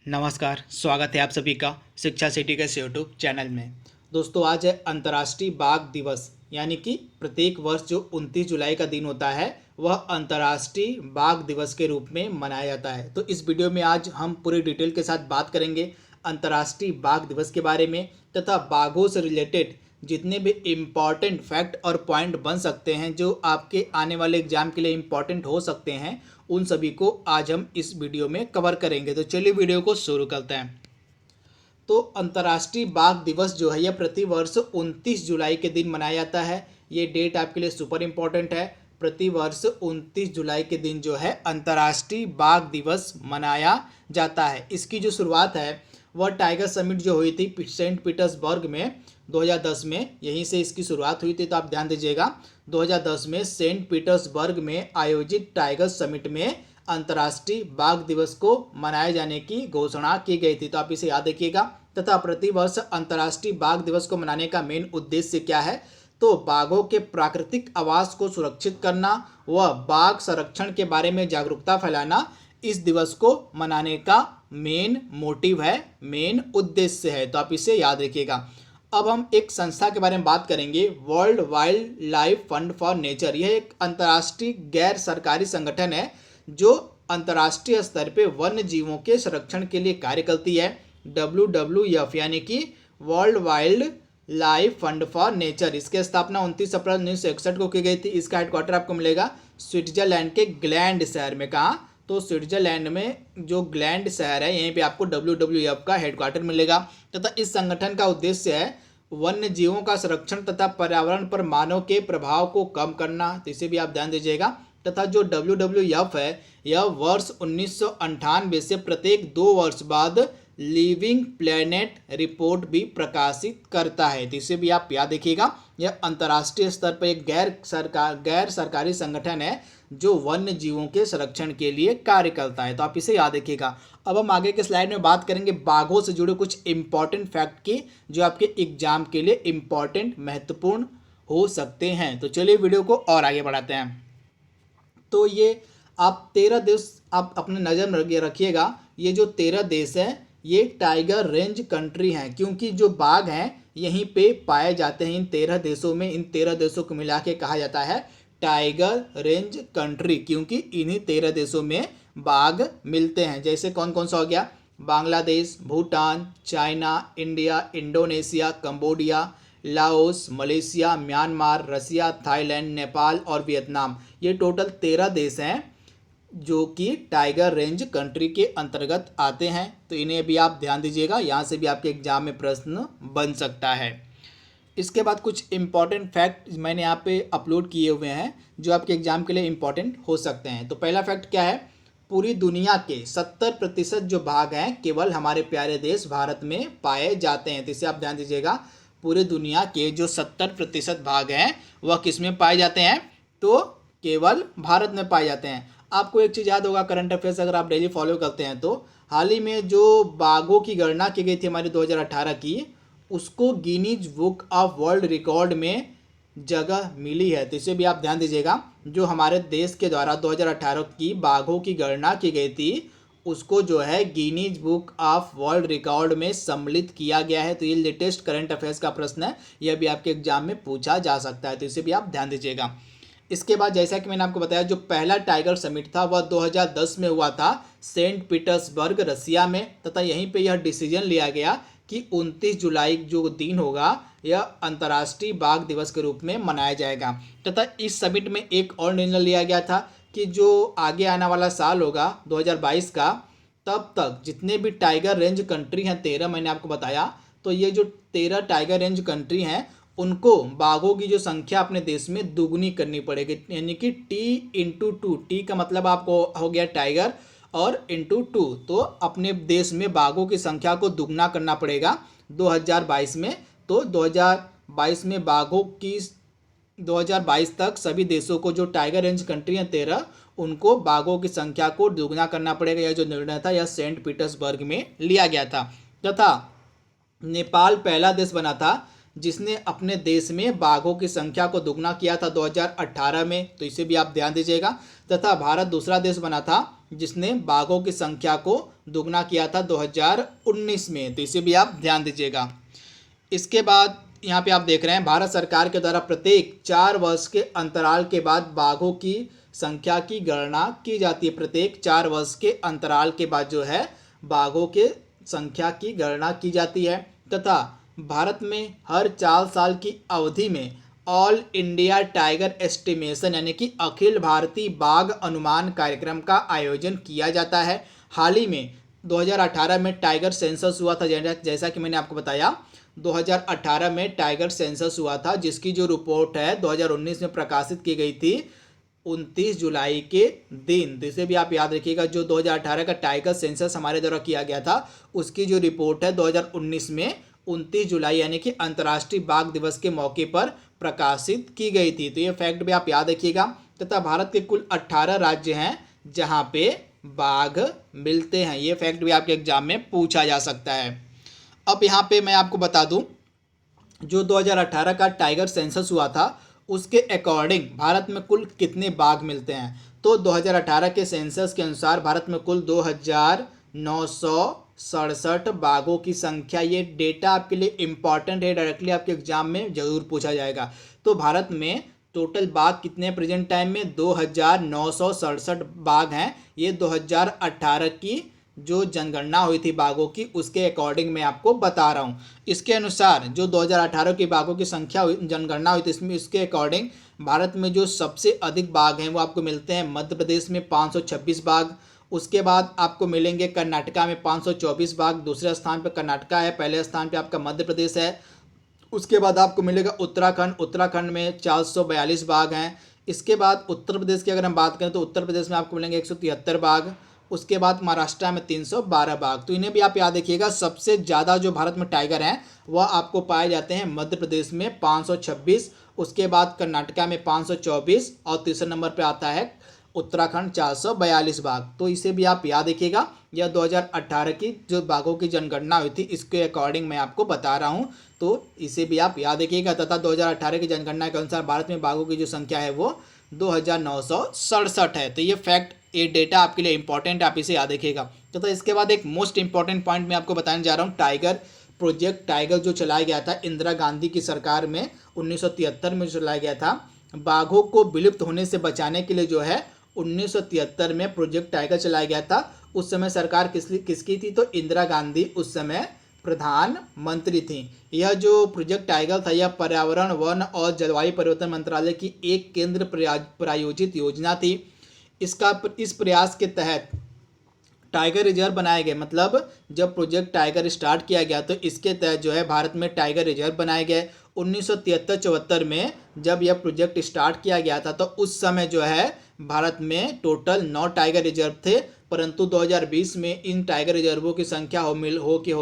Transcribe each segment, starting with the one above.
नमस्कार, स्वागत है आप सभी का शिक्षा सिटी के इस यूट्यूब चैनल में। दोस्तों, आज है अंतर्राष्ट्रीय बाघ दिवस, यानी कि प्रत्येक वर्ष जो 29 जुलाई का दिन होता है वह अंतर्राष्ट्रीय बाघ दिवस के रूप में मनाया जाता है। तो इस वीडियो में आज हम पूरी डिटेल के साथ बात करेंगे अंतर्राष्ट्रीय बाघ दिवस के बारे में, तथा बाघों से रिलेटेड जितने भी इम्पॉर्टेंट फैक्ट और पॉइंट बन सकते हैं जो आपके आने वाले एग्जाम के लिए इम्पॉर्टेंट हो सकते हैं, उन सभी को आज हम इस वीडियो में कवर करेंगे। तो चलिए वीडियो को शुरू करते हैं। तो अंतर्राष्ट्रीय बाघ दिवस जो है यह प्रतिवर्ष 29 जुलाई के दिन मनाया जाता है। ये डेट आपके लिए सुपर इम्पोर्टेंट है। प्रतिवर्ष 29 जुलाई के दिन जो है अंतर्राष्ट्रीय बाघ दिवस मनाया जाता है। इसकी जो शुरुआत है वह टाइगर समिट जो हुई थी सेंट पीटर्सबर्ग में 2010 में, यहीं से इसकी शुरुआत हुई थी। तो आप ध्यान दीजिएगा, 2010 में सेंट पीटर्सबर्ग में आयोजित टाइगर समिट में अंतर्राष्ट्रीय बाघ दिवस को मनाए जाने की घोषणा की गई थी। तो आप इसे याद रखिएगा। तथा प्रतिवर्ष अंतर्राष्ट्रीय बाघ दिवस को मनाने का मेन उद्देश्य क्या है, तो बाघों के प्राकृतिक आवास को सुरक्षित करना व बाघ संरक्षण के बारे में जागरूकता फैलाना इस दिवस को मनाने का मेन मोटिव है, मेन उद्देश्य है। तो आप इसे याद रखिएगा। अब हम एक संस्था के बारे में बात करेंगे, world wild life fund for nature. यह एक अंतर्राष्ट्रीय गैर सरकारी संगठन है जो अंतर्राष्ट्रीय स्तर पे वन्य जीवों के संरक्षण के लिए कार्य करती है। WWF यानी कि world wild life fund for nature, इसकी स्थापना 29 अप्रैल 1961 को की गई थी। इसका हेडक्वार्टर आपको मिलेगा स्विट्जरलैंड के ग्लैंड शहर में। कहाँ? तो स्विट्जरलैंड में जो ग्लैंड शहर है यहीं पे आपको WWF का हेडक्वार्टर मिलेगा। तथा इस संगठन का उद्देश्य है वन्य जीवों का संरक्षण तथा पर्यावरण पर मानव के प्रभाव को कम करना। तो इसे भी आप ध्यान दीजिएगा। तथा जो WWF है यह वर्ष 1998 से प्रत्येक 2 वर्ष बाद लिविंग प्लेनेट रिपोर्ट भी प्रकाशित करता है। तो इसे भी आप याद रखिएगा। यह अंतर्राष्ट्रीय स्तर पर एक गैर सरकारी संगठन है जो वन्य जीवों के संरक्षण के लिए कार्य करता है। तो आप इसे याद रखिएगा। अब हम आगे के स्लाइड में बात करेंगे बाघों से जुड़े कुछ इंपॉर्टेंट फैक्ट की जो आपके एग्जाम के लिए इंपॉर्टेंट महत्वपूर्ण हो सकते हैं। तो चलिए वीडियो को और आगे बढ़ाते हैं। तो ये आप 13 देश आप अपने नज़र में रखिएगा। ये जो 13 देश हैं ये टाइगर रेंज कंट्री हैं, क्योंकि जो बाघ हैं यहीं पे पाए जाते हैं इन 13 देशों में। इन 13 देशों को मिला के कहा जाता है टाइगर रेंज कंट्री, क्योंकि इन्हीं 13 देशों में बाघ मिलते हैं। जैसे कौन कौन सा हो गया? Bangladesh, Bhutan, China, India, Indonesia, Cambodia, Laos, Malaysia, Myanmar, Russia, Thailand, Nepal और वियतनाम। ये टोटल 13 देश हैं जो कि टाइगर रेंज कंट्री के अंतर्गत आते हैं। तो इन्हें भी आप ध्यान दीजिएगा, यहाँ से भी आपके एग्जाम में प्रश्न बन सकता है। इसके बाद कुछ इंपॉर्टेंट फैक्ट मैंने यहाँ पे अपलोड किए हुए हैं जो आपके एग्जाम के लिए इंपॉर्टेंट हो सकते हैं। तो पहला फैक्ट क्या है? पूरी दुनिया के 70% जो बाघ हैं केवल हमारे प्यारे देश भारत में पाए जाते हैं। तो इसे आप ध्यान दीजिएगा। पूरी दुनिया के जो 70% बाघ हैं वह किस में पाए जाते हैं? तो केवल भारत में पाए जाते हैं। आपको एक चीज़ याद होगा, करंट अफेयर्स अगर आप डेली फॉलो करते हैं तो हाल ही में जो बाघों की गणना की गई थी हमारी 2018 की, उसको Guinness book of world record में जगह मिली है। तो इसे भी आप ध्यान दीजिएगा। जो हमारे देश के द्वारा 2018 की बाघों की गणना की गई थी उसको जो है Guinness book of world record में सम्मिलित किया गया है। तो ये लेटेस्ट करंट अफेयर्स का प्रश्न है, यह भी आपके एग्जाम में पूछा जा सकता है। तो इसे भी आप ध्यान दीजिएगा। इसके बाद जैसा कि मैंने आपको बताया जो पहला टाइगर समिट था वह 2010 में हुआ था सेंट पीटर्सबर्ग रसिया में। तथा यहीं पे यह डिसीजन लिया गया कि 29 जुलाई जो दिन होगा यह अंतर्राष्ट्रीय बाघ दिवस के रूप में मनाया जाएगा। तथा इस समिट में एक और निर्णय लिया गया था कि जो आगे आने वाला साल होगा 2022 का, तब तक जितने भी टाइगर रेंज कंट्री हैं 13 मैंने आपको बताया, तो ये जो 13 टाइगर रेंज कंट्री हैं उनको बाघों की जो संख्या अपने देश में दुगनी करनी पड़ेगी। यानी कि T/2, टी का मतलब आपको हो गया टाइगर और ×2, तो अपने देश में बाघों की संख्या को दुगना करना पड़ेगा 2022 में। तो 2022 में बाघों की 2022 तक सभी देशों को जो टाइगर रेंज कंट्री हैं 13 उनको बाघों की संख्या को दुगना करना पड़ेगा। यह जो निर्णय था यह सेंट पीटर्सबर्ग में लिया गया था। तथा नेपाल पहला देश बना था जिसने अपने देश में बाघों की संख्या को दुगना किया था 2018 में। तो इसे भी आप ध्यान दीजिएगा। तथा भारत दूसरा देश बना था जिसने बाघों की संख्या को दुगना किया था 2019 में, तो इसे भी आप ध्यान दीजिएगा। इसके बाद यहाँ पे आप देख रहे हैं भारत सरकार के द्वारा प्रत्येक 4 वर्ष के अंतराल के बाद बाघों की संख्या की गणना की जाती है। प्रत्येक 4 वर्ष के अंतराल के बाद जो है बाघों के संख्या की गणना की जाती है, तथा भारत में हर 4 साल की अवधि में ऑल इंडिया टाइगर एस्टिमेशन यानी कि अखिल भारतीय बाघ अनुमान कार्यक्रम का आयोजन किया जाता है। हाल ही में 2018 में टाइगर सेंसस हुआ था, जैसा कि मैंने आपको बताया 2018 में टाइगर सेंसस हुआ था, जिसकी जो रिपोर्ट है 2019 में प्रकाशित की गई थी 29 जुलाई के दिन। तो इसे भी आप याद रखिएगा, जो 2018 का टाइगर सेंसस हमारे द्वारा किया गया था उसकी जो रिपोर्ट है 2019 में 29 जुलाई यानी कि अंतर्राष्ट्रीय बाघ दिवस के मौके पर प्रकाशित की गई थी। तो ये फैक्ट भी आप याद रखिएगा। तथा भारत के कुल 18 राज्य हैं जहाँ पे बाघ मिलते हैं। ये फैक्ट भी आपके एग्जाम में पूछा जा सकता है। अब यहाँ पे मैं आपको बता दूं, जो 2018 का टाइगर सेंसस हुआ था उसके अकॉर्डिंग भारत में कुल कितने बाघ मिलते हैं। तो 2018 के सेंसस के अनुसार भारत में कुल 2967 बाघों की संख्या। ये डेटा आपके लिए इम्पॉर्टेंट है, डायरेक्टली आपके एग्जाम में जरूर पूछा जाएगा। तो भारत में टोटल बाघ कितने प्रेजेंट टाइम में 2967 बाघ हैं। ये 2018 की जो जनगणना हुई थी बाघों की उसके अकॉर्डिंग मैं आपको बता रहा हूँ। इसके अनुसार जो 2018 की बाघों की संख्या जनगणना हुई थी इसमें इसके अकॉर्डिंग भारत में जो सबसे अधिक बाघ हैं वो आपको मिलते हैं मध्य प्रदेश में 526 बाघ। उसके बाद आपको मिलेंगे कर्नाटका में 524 बाघ, दूसरे स्थान पर कर्नाटका है, पहले स्थान पर आपका मध्य प्रदेश है। उसके बाद आपको मिलेगा उत्तराखंड में 442 बाघ हैं। इसके बाद उत्तर प्रदेश की अगर हम बात करें तो उत्तर प्रदेश में आपको मिलेंगे 173 बाघ। उसके बाद महाराष्ट्र में 312 बाघ। तो इन्हें भी आप याद रखिएगा। सबसे ज़्यादा जो भारत में टाइगर हैं वह आपको पाए जाते हैं मध्य प्रदेश में 526, उसके बाद कर्नाटका में 524 और तीसरे नंबर पर आता है उत्तराखंड 442 बाघ। तो इसे भी आप याद रखिएगा। यह 2018 की जो बाघों की जनगणना हुई थी इसके अकॉर्डिंग मैं आपको बता रहा हूँ, तो इसे भी आप याद रखिएगा। तथा 2018 की जनगणना के अनुसार भारत में बाघों की जो संख्या है वो 2967 है। तो ये फैक्ट, ये डेटा आपके लिए इंपॉर्टेंट, आप इसे याद रखिएगा। तथा इसके बाद एक मोस्ट इंपॉर्टेंट पॉइंट मैं आपको बताने जा रहा हूँ। टाइगर प्रोजेक्ट टाइगर जो चलाया गया था इंदिरा गांधी की सरकार में 1973 में चलाया गया था। बाघों को विलुप्त होने से बचाने के लिए जो है 1973 में प्रोजेक्ट टाइगर चलाया गया था। उस समय सरकार किसकी थी, तो इंदिरा गांधी उस समय प्रधानमंत्री थी। यह जो प्रोजेक्ट टाइगर था यह पर्यावरण, वन और जलवायु परिवर्तन मंत्रालय की एक केंद्र प्रायोजित योजना थी। इस प्रयास के तहत टाइगर रिजर्व बनाए गए। मतलब जब प्रोजेक्ट टाइगर स्टार्ट किया गया तो इसके तहत जो है भारत में टाइगर रिजर्व बनाए गए। 1973-74 में जब यह प्रोजेक्ट स्टार्ट किया गया था तो उस समय जो है भारत में टोटल 9 टाइगर रिजर्व थे, परंतु 2020 में इन टाइगर रिजर्वों की संख्या हो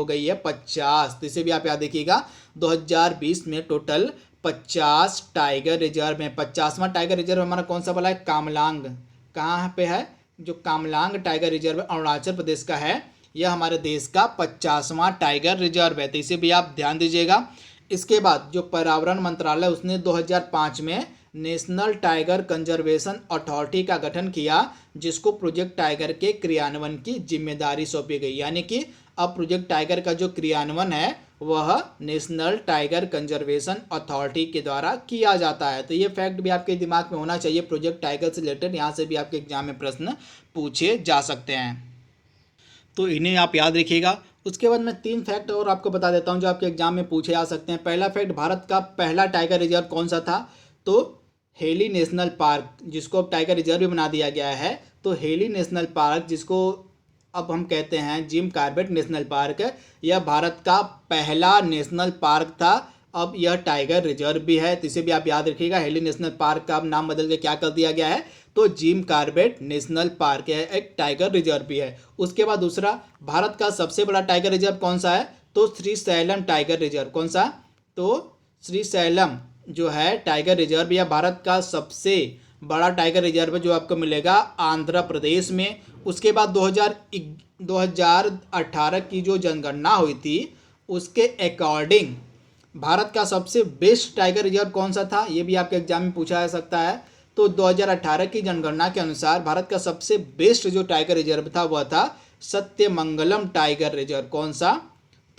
गई है 50। तो इसे भी आप याद रखिएगा। 2020 में टोटल 50 टाइगर रिजर्व में। 50वां टाइगर रिजर्व हमारा कौन सा वाला है, कामलांग। कहाँ पे है, जो कामलांग टाइगर रिजर्व अरुणाचल प्रदेश का है, यह हमारे देश का 50वां टाइगर रिजर्व है। तो इसे भी आप ध्यान दीजिएगा। इसके बाद जो पर्यावरण मंत्रालय उसने 2005 में नेशनल टाइगर कंजर्वेशन अथॉरिटी का गठन किया, जिसको प्रोजेक्ट टाइगर के क्रियान्वयन की जिम्मेदारी सौंपी गई। यानी कि अब प्रोजेक्ट टाइगर का जो क्रियान्वयन है वह नेशनल टाइगर कंजर्वेशन अथॉरिटी के द्वारा किया जाता है। तो ये फैक्ट भी आपके दिमाग में होना चाहिए प्रोजेक्ट टाइगर से रिलेटेड। यहाँ से भी आपके एग्जाम में प्रश्न पूछे जा सकते हैं, तो इन्हें आप याद रखिएगा। उसके बाद मैं 3 फैक्ट और आपको बता देता हूँ जो आपके एग्जाम में पूछे जा सकते हैं। पहला फैक्ट, भारत का पहला टाइगर रिजर्व कौन सा था, तो हेली नेशनल पार्क, जिसको अब टाइगर रिजर्व भी बना दिया गया है। तो हेली नेशनल पार्क, जिसको अब हम कहते हैं जिम कॉर्बेट नेशनल पार्क, यह भारत का पहला नेशनल पार्क था। अब यह टाइगर रिजर्व भी है, तो इसे भी आप याद रखिएगा। हेली नेशनल पार्क का अब नाम बदल के क्या कर दिया गया है, तो जिम कॉर्बेट नेशनल पार्क है, एक टाइगर रिजर्व भी है। उसके बाद दूसरा, भारत का सबसे बड़ा टाइगर रिजर्व कौन सा है, तो श्रीशैलम टाइगर रिजर्व। कौन सा, तो श्रीशैलम जो है टाइगर रिजर्व, यह भारत का सबसे बड़ा टाइगर रिजर्व है, जो आपको मिलेगा आंध्र प्रदेश में। उसके बाद 2018 की जो जनगणना हुई थी उसके अकॉर्डिंग भारत का सबसे बेस्ट टाइगर रिजर्व कौन सा था, ये भी आपके एग्जाम में पूछा जा सकता है। तो 2018 की जनगणना के अनुसार भारत का सबसे बेस्ट जो टाइगर रिजर्व था वह था सत्यमंगलम टाइगर रिजर्व। कौन सा?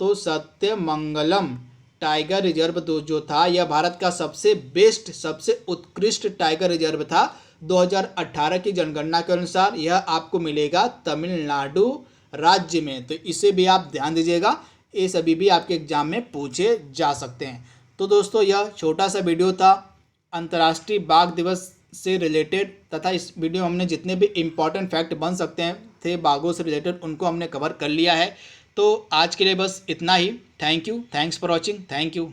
तो सत्यमंगलम टाइगर रिजर्व जो था यह भारत का सबसे बेस्ट, सबसे उत्कृष्ट टाइगर रिजर्व था 2018 की जनगणना के अनुसार। यह आपको मिलेगा तमिलनाडु राज्य में, तो इसे भी आप ध्यान दीजिएगा, ये सभी भी आपके एग्जाम में पूछे जा सकते हैं। तो दोस्तों यह छोटा सा वीडियो था अंतर्राष्ट्रीय बाघ दिवस से रिलेटेड, तथा इस वीडियो में हमने जितने भी इम्पॉर्टेंट फैक्ट बन सकते हैं थे बाघों से रिलेटेड उनको हमने कवर कर लिया है। तो आज के लिए बस इतना ही। Thank you, thanks for watching, thank you.